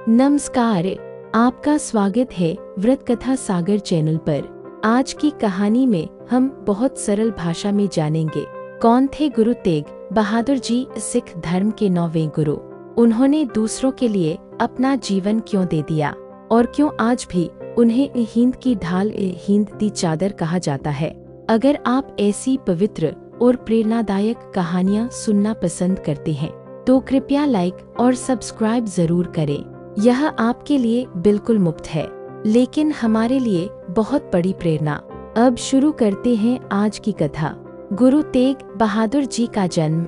नमस्कार, आपका स्वागत है व्रत कथा सागर चैनल पर। आज की कहानी में हम बहुत सरल भाषा में जानेंगे कौन थे गुरु तेग बहादुर जी, सिख धर्म के 9वें गुरु। उन्होंने दूसरों के लिए अपना जीवन क्यों दे दिया और क्यों आज भी उन्हें हिंद की ढाल, हिंद दी चादर कहा जाता है। अगर आप ऐसी पवित्र और प्रेरणादायक कहानियाँ सुनना पसंद करते हैं तो कृपया लाइक और सब्सक्राइब जरूर करें। यह आपके लिए बिल्कुल मुफ्त है, लेकिन हमारे लिए बहुत बड़ी प्रेरणा। अब शुरू करते हैं आज की कथा। गुरु तेग बहादुर जी का जन्म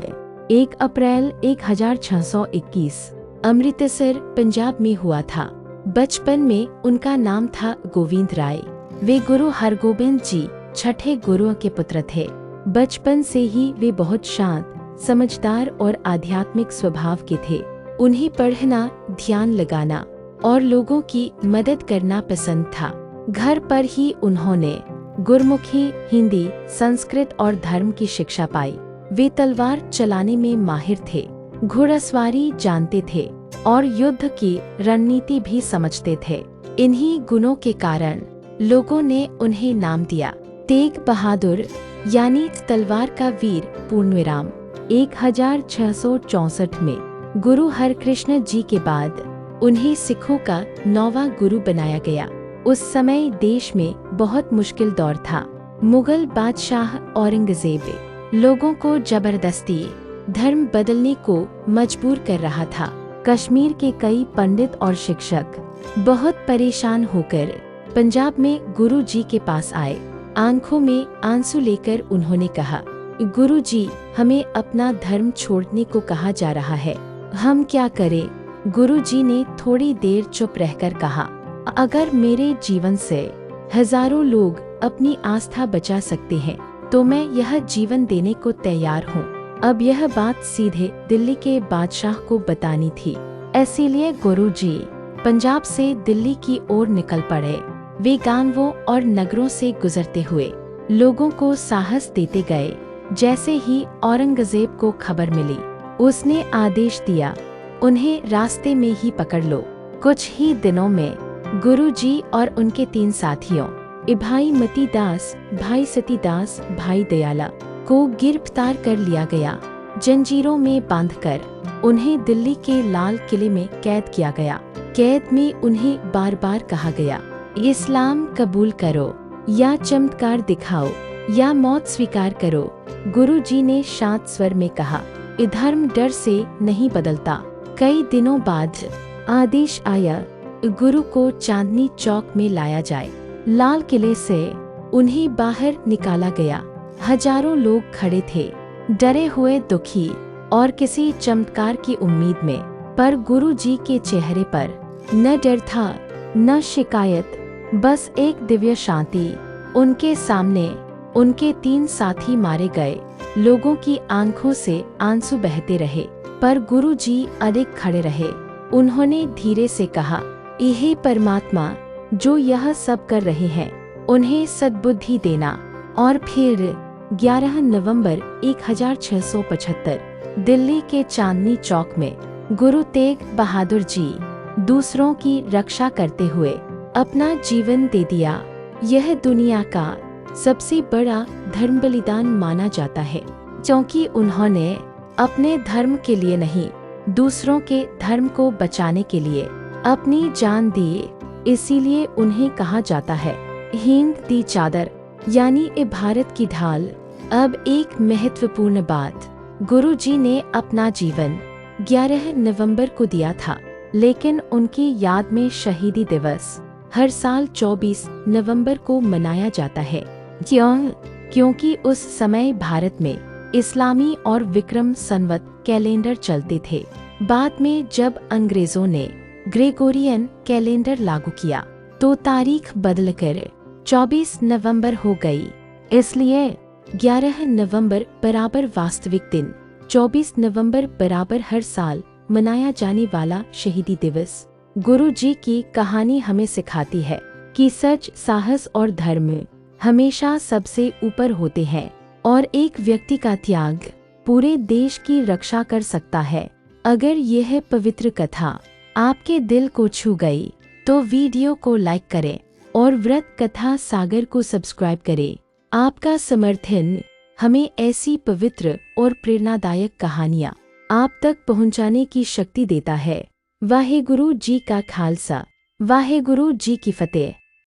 1 अप्रैल 1621 अमृतसर, पंजाब में हुआ था। बचपन में उनका नाम था गोविंद राय। वे गुरु हरगोबिंद जी छठे गुरु के पुत्र थे। बचपन से ही वे बहुत शांत, समझदार और आध्यात्मिक स्वभाव के थे। उन्हें पढ़ना, ध्यान लगाना और लोगों की मदद करना पसंद था। घर पर ही उन्होंने गुरमुखी, हिंदी, संस्कृत और धर्म की शिक्षा पाई। वे तलवार चलाने में माहिर थे, घुड़सवारी जानते थे और युद्ध की रणनीति भी समझते थे। इन्हीं गुणों के कारण लोगों ने उन्हें नाम दिया तेग बहादुर, यानी तलवार का वीर। पूर्णविराम 1664 में गुरु हरकृष्ण जी के बाद उन्हें सिखों का 9वां गुरु बनाया गया। उस समय देश में बहुत मुश्किल दौर था। मुगल बादशाह औरंगजेब लोगों को जबरदस्ती धर्म बदलने को मजबूर कर रहा था। कश्मीर के कई पंडित और शिक्षक बहुत परेशान होकर पंजाब में गुरु जी के पास आए। आंखों में आंसू लेकर उन्होंने कहा, गुरु जी, हमें अपना धर्म छोड़ने को कहा जा रहा है, हम क्या करें? गुरु जी ने थोड़ी देर चुप रहकर कहा, अगर मेरे जीवन से हजारों लोग अपनी आस्था बचा सकते हैं तो मैं यह जीवन देने को तैयार हूँ। अब यह बात सीधे दिल्ली के बादशाह को बतानी थी, इसीलिए गुरु जी पंजाब से दिल्ली की ओर निकल पड़े। वे गांवों और नगरों से गुजरते हुए लोगों को साहस देते गए। जैसे ही औरंगजेब को खबर मिली, उसने आदेश दिया, उन्हें रास्ते में ही पकड़ लो। कुछ ही दिनों में गुरु जी और उनके 3 साथियों, भाई मती दास, भाई सतीदास, भाई दयाला को गिरफ्तार कर लिया गया। जंजीरों में बांधकर उन्हें दिल्ली के लाल किले में कैद किया गया। कैद में उन्हें बार बार कहा गया, इस्लाम कबूल करो या चमत्कार दिखाओ या मौत स्वीकार करो। गुरु जी ने शांत स्वर में कहा, धर्म डर से नहीं बदलता। कई दिनों बाद आदेश आया, गुरु को चांदनी चौक में लाया जाए। लाल किले से उन्हें बाहर निकाला गया। हजारों लोग खड़े थे, डरे हुए, दुखी और किसी चमत्कार की उम्मीद में। पर गुरु जी के चेहरे पर न डर था, न शिकायत, बस एक दिव्य शांति। उनके सामने उनके 3 साथी मारे गए। लोगों की आंखों से आंसू बहते रहे, पर गुरु जी अडिग खड़े रहे। उन्होंने धीरे से कहा, हे परमात्मा, जो यह सब कर रहे हैं उन्हें सद्बुद्धि देना। और फिर 11 नवंबर 1675 दिल्ली के चांदनी चौक में गुरु तेग बहादुर जी दूसरों की रक्षा करते हुए अपना जीवन दे दिया। यह दुनिया का सबसे बड़ा धर्म बलिदान माना जाता है, क्योंकि उन्होंने अपने धर्म के लिए नहीं, दूसरों के धर्म को बचाने के लिए अपनी जान दी। इसीलिए उन्हें कहा जाता है हिंद दी चादर, यानी भारत की ढाल। अब एक महत्वपूर्ण बात, गुरु जी ने अपना जीवन 11 नवंबर को दिया था, लेकिन उनकी याद में शहीदी दिवस हर साल 24 नवंबर को मनाया जाता है। क्यों? क्योंकि उस समय भारत में इस्लामी और विक्रम संवत कैलेंडर चलते थे। बाद में जब अंग्रेजों ने ग्रेगोरियन कैलेंडर लागू किया तो तारीख बदलकर 24 नवंबर हो गई। इसलिए 11 नवंबर बराबर वास्तविक दिन, 24 नवंबर बराबर हर साल मनाया जाने वाला शहीदी दिवस। गुरु जी की कहानी हमें सिखाती है कि सच, साहस और धर्म हमेशा सबसे ऊपर होते हैं और एक व्यक्ति का त्याग पूरे देश की रक्षा कर सकता है। अगर यह पवित्र कथा आपके दिल को छू गई तो वीडियो को लाइक करें और व्रत कथा सागर को सब्सक्राइब करें। आपका समर्थन हमें ऐसी पवित्र और प्रेरणादायक कहानियाँ आप तक पहुँचाने की शक्ति देता है। वाहेगुरु जी का खालसा, वाहेगुरु जी की फतेह।